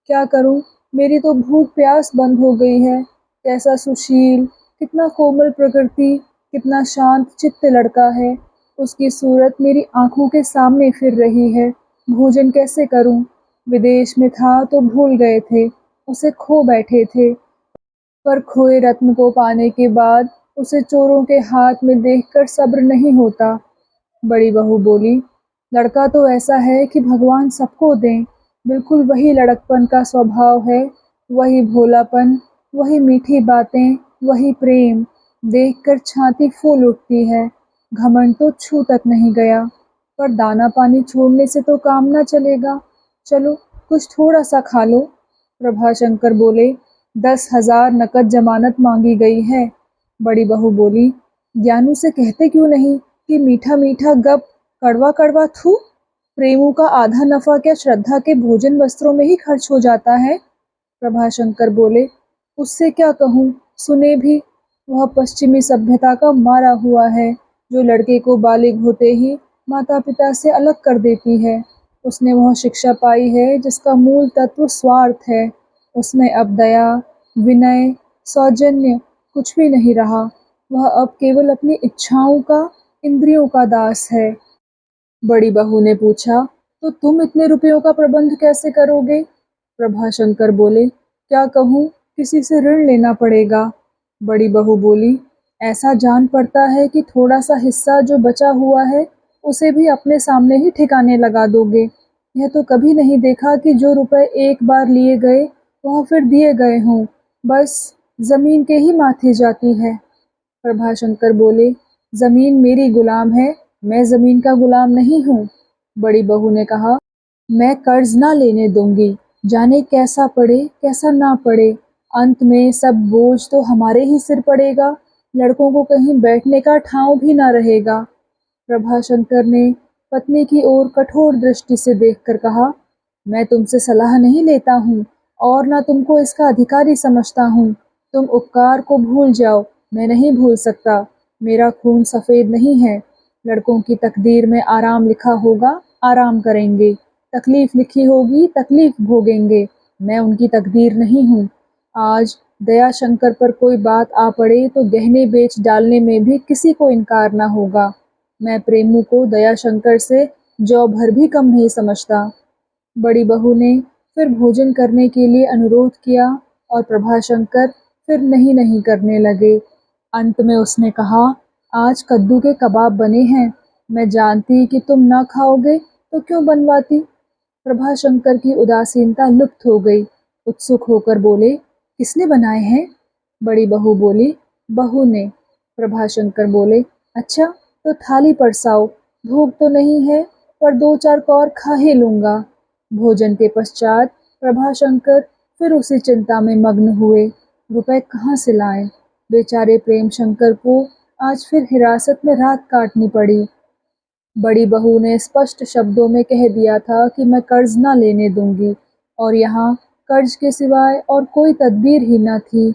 क्या करूं, मेरी तो भूख प्यास बंद हो गई है। कैसा सुशील, कितना कोमल प्रकृति, कितना शांत चित्त लड़का है। उसकी सूरत मेरी आंखों के सामने फिर रही है। भोजन कैसे करूं? विदेश में था तो भूल गए थे, उसे खो बैठे थे, पर खोए रत्न को पाने के बाद उसे चोरों के हाथ में देखकर सब्र नहीं होता। बड़ी बहू बोली, लड़का तो ऐसा है कि भगवान सबको दें। बिल्कुल वही लड़कपन का स्वभाव है, वही भोलापन, वही मीठी बातें, वही प्रेम। देखकर छाती फूल उठती है। घमंड तो छू तक नहीं गया, पर दाना पानी छोड़ने से तो काम न चलेगा। चलो कुछ थोड़ा सा खा लो। प्रभाशंकर बोले, 10,000 नकद जमानत मांगी गई है। बड़ी बहू बोली, ज्ञानू से कहते क्यों नहीं कि मीठा मीठा गप, कड़वा कड़वा थू। प्रेमों का आधा नफा क्या श्रद्धा के भोजन वस्त्रों में ही खर्च हो जाता है? प्रभाशंकर बोले, उससे क्या कहूँ, सुने भी। वह पश्चिमी सभ्यता का मारा हुआ है, जो लड़के को बालिग होते ही माता पिता से अलग कर देती है। उसने वह शिक्षा पाई है जिसका मूल तत्व स्वार्थ है। उसमें अब दया, विनय, सौजन्य कुछ भी नहीं रहा। वह अब केवल अपनी इच्छाओं का, इंद्रियों का दास है। बड़ी बहू ने पूछा, तो तुम इतने रुपयों का प्रबंध कैसे करोगे? प्रभाशंकर बोले, क्या कहूँ, किसी से ऋण लेना पड़ेगा। बड़ी बहू बोली, ऐसा जान पड़ता है कि थोड़ा सा हिस्सा जो बचा हुआ है, उसे भी अपने सामने ही ठिकाने लगा दोगे। यह तो कभी नहीं देखा कि जो रुपए एक बार लिए गए, वह फिर दिए गए हों। बस जमीन के ही माथे जाती है। प्रभाशंकर बोले, जमीन मेरी गुलाम है, मैं जमीन का गुलाम नहीं हूँ। बड़ी बहू ने कहा, मैं कर्ज ना लेने दूंगी, जाने कैसा पड़े कैसा ना पड़े, अंत में सब बोझ तो हमारे ही सिर पड़ेगा। लड़कों को कहीं बैठने का ठांव भी ना रहेगा। प्रभाशंकर ने पत्नी की ओर कठोर दृष्टि से देखकर कहा, मैं तुमसे सलाह नहीं लेता हूँ और ना तुमको इसका अधिकारी समझता हूँ। तुम उपकार को भूल जाओ, मैं नहीं भूल सकता। मेरा खून सफ़ेद नहीं है। लड़कों की तकदीर में आराम लिखा होगा, आराम करेंगे। तकलीफ लिखी होगी, तकलीफ भोगेंगे। मैं उनकी तकदीर नहीं हूँ। आज दयाशंकर पर कोई बात आ पड़े तो गहने बेच डालने में भी किसी को इनकार ना होगा। मैं प्रेमू को दयाशंकर से जौ भर भी कम नहीं समझता। बड़ी बहू ने फिर भोजन करने के लिए अनुरोध किया और प्रभाशंकर फिर नहीं नहीं करने लगे। अंत में उसने कहा, आज कद्दू के कबाब बने हैं। मैं जानती कि तुम ना खाओगे तो क्यों बनवाती। प्रभाशंकर की उदासीनता लुप्त हो गई। उत्सुक होकर बोले, किसने बनाए हैं? बड़ी बहू बोली, बहू ने। प्रभाशंकर बोले, अच्छा तो थाली परसाओ। भूख तो नहीं है, पर 2-4 कौर खा ही लूंगा। भोजन के पश्चात प्रभाशंकर फिर उसी चिंता में मग्न हुए। रुपए कहाँ से लाएं? बेचारे प्रेम शंकर को आज फिर हिरासत में रात काटनी पड़ी। बड़ी बहू ने स्पष्ट शब्दों में कह दिया था कि मैं कर्ज ना लेने दूंगी, और यहाँ कर्ज के सिवाय और कोई तदबीर ही न थी।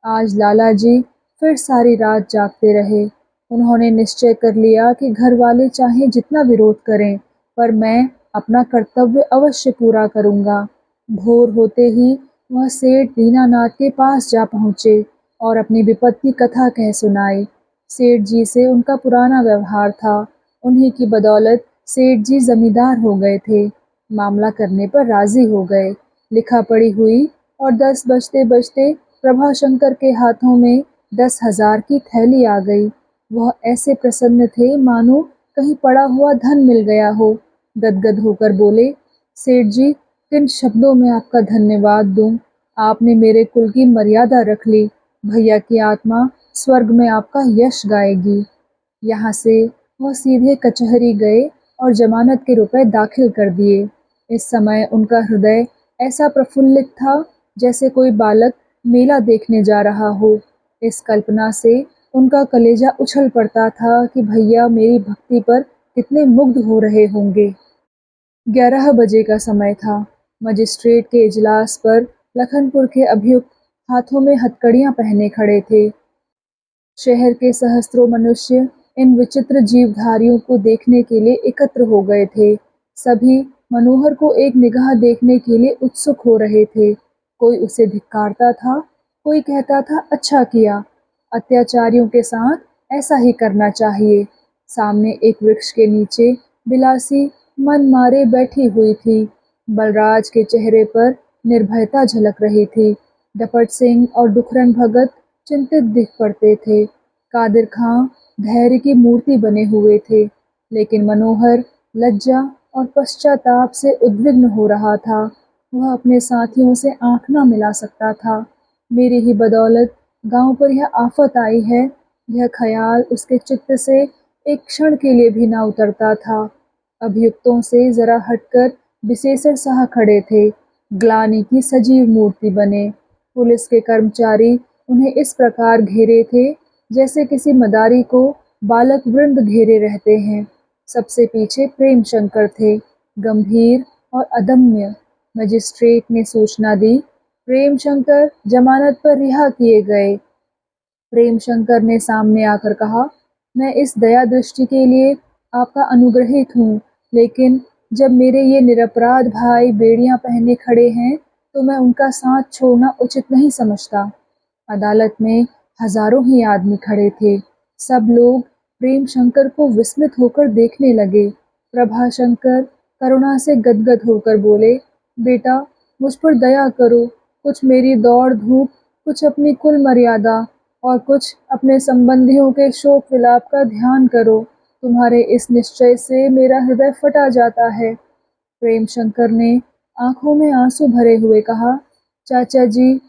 आज लाला जी फिर सारी रात जागते रहे। उन्होंने निश्चय कर लिया कि घर वाले चाहे जितना विरोध करें, पर मैं अपना कर्तव्य अवश्य पूरा करूँगा। भोर होते ही वह सेठ दीनानाथ के पास जा पहुँचे और अपनी विपत्ति कथा कह सुनाई। सेठ जी से उनका पुराना व्यवहार था। उन्हीं की बदौलत सेठ जी जमींदार हो गए थे। मामला करने पर राजी हो गए। लिखा पढ़ी हुई और 10 बजते बजते प्रभाशंकर के हाथों में 10,000 की थैली आ गई। वह ऐसे प्रसन्न थे मानो कहीं पड़ा हुआ धन मिल गया हो। गदगद होकर बोले, सेठ जी, किन शब्दों में आपका धन्यवाद दूं? आपने मेरे कुल की मर्यादा रख ली। भैया की आत्मा स्वर्ग में आपका यश गाएगी। यहाँ से वह सीधे कचहरी गए और जमानत के रुपए दाखिल कर दिए। इस समय उनका हृदय ऐसा प्रफुल्लित था जैसे कोई बालक मेला देखने जा रहा हो। इस कल्पना से उनका कलेजा उछल पड़ता था कि भैया मेरी भक्ति पर कितने मुग्ध हो रहे होंगे। 11 बजे का समय था। मजिस्ट्रेट के इजलास पर लखनपुर के अभियुक्त हाथों में हथकड़ियां पहने खड़े थे। शहर के सहस्त्रों मनुष्य इन विचित्र जीवधारियों को देखने के लिए एकत्र हो गए थे। सभी मनोहर को एक निगाह देखने के लिए उत्सुक हो रहे थे। कोई उसे धिक्कारता था, कोई कहता था अच्छा किया, अत्याचारियों के साथ ऐसा ही करना चाहिए। सामने एक वृक्ष के नीचे बिलासी मन मारे बैठी हुई थी। बलराज के चेहरे पर निर्भयता झलक रही थी। डपट सिंह और डुखरन भगत चिंतित दिख पड़ते थे। कादिर खां धैर्य की मूर्ति बने हुए थे, लेकिन मनोहर लज्जा और पश्चाताप से उद्विग्न हो रहा था। वह अपने साथियों से आंख न मिला सकता था। मेरी ही बदौलत गांव पर यह आफत आई है, यह ख्याल उसके चित्त से एक क्षण के लिए भी न उतरता था। अभियुक्तों से जरा हटकर विशेषण साह खड़े थे, ग्लानि की सजीव मूर्ति बने। पुलिस के कर्मचारी उन्हें इस प्रकार घेरे थे जैसे किसी मदारी को बालक वृंद घेरे रहते हैं। सबसे पीछे प्रेम शंकर थे, गंभीर और अदम्य। मजिस्ट्रेट ने सूचना दी, प्रेम शंकर जमानत पर रिहा किए गए। प्रेम शंकर ने सामने आकर कहा, मैं इस दया दृष्टि के लिए आपका अनुग्रहित हूँ, लेकिन जब मेरे ये निरपराध भाई बेड़ियां पहने खड़े हैं तो मैं उनका साथ छोड़ना उचित नहीं समझता। अदालत में हजारों ही आदमी खड़े थे। सब लोग प्रेम शंकर को विस्मित होकर देखने लगे। प्रभाशंकर करुणा से गदगद होकर बोले, बेटा, मुझ पर दया करो। कुछ मेरी दौड़ धूप, कुछ अपनी कुल मर्यादा और कुछ अपने संबंधियों के शोक विलाप का ध्यान करो। तुम्हारे इस निश्चय से मेरा हृदय फटा जाता है। प्रेम शंकर ने आंखों में आंसू भरे हुए कहा, चाचा जी,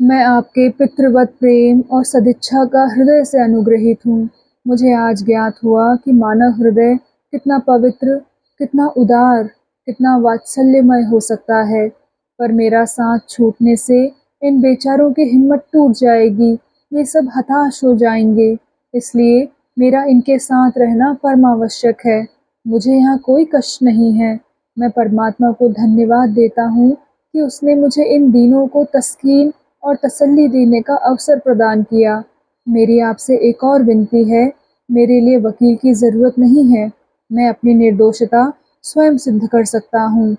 मैं आपके पितृवत प्रेम और सदिच्छा का हृदय से अनुग्रहित हूँ। मुझे आज ज्ञात हुआ कि मानव हृदय कितना पवित्र, कितना उदार, कितना वात्सल्यमय हो सकता है। पर मेरा साथ छूटने से इन बेचारों की हिम्मत टूट जाएगी, ये सब हताश हो जाएंगे। इसलिए मेरा इनके साथ रहना परमावश्यक है। मुझे यहाँ कोई कष्ट नहीं है। मैं परमात्मा को धन्यवाद देता हूँ कि उसने मुझे इन दीनों को तस्कीन और तसल्ली देने का अवसर प्रदान किया। मेरी आपसे एक और विनती है, मेरे लिए वकील की ज़रूरत नहीं है। मैं अपनी निर्दोषता स्वयं सिद्ध कर सकता हूँ।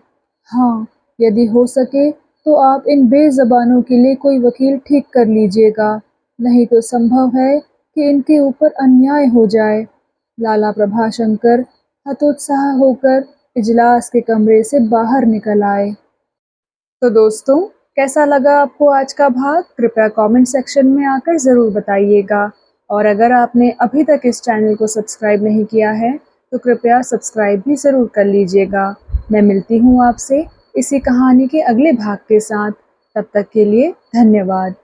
हाँ, यदि हो सके तो आप इन बेज़बानों के लिए कोई वकील ठीक कर लीजिएगा, नहीं तो संभव है कि इनके ऊपर अन्याय हो जाए। लाला प्रभाशंकर हतोत्साह होकर इजलास के कमरे से बाहर निकल आए। तो दोस्तों, कैसा लगा आपको आज का भाग? कृपया कमेंट सेक्शन में आकर ज़रूर बताइएगा। और अगर आपने अभी तक इस चैनल को सब्सक्राइब नहीं किया है तो कृपया सब्सक्राइब भी ज़रूर कर लीजिएगा। मैं मिलती हूँ आपसे इसी कहानी के अगले भाग के साथ। तब तक के लिए धन्यवाद।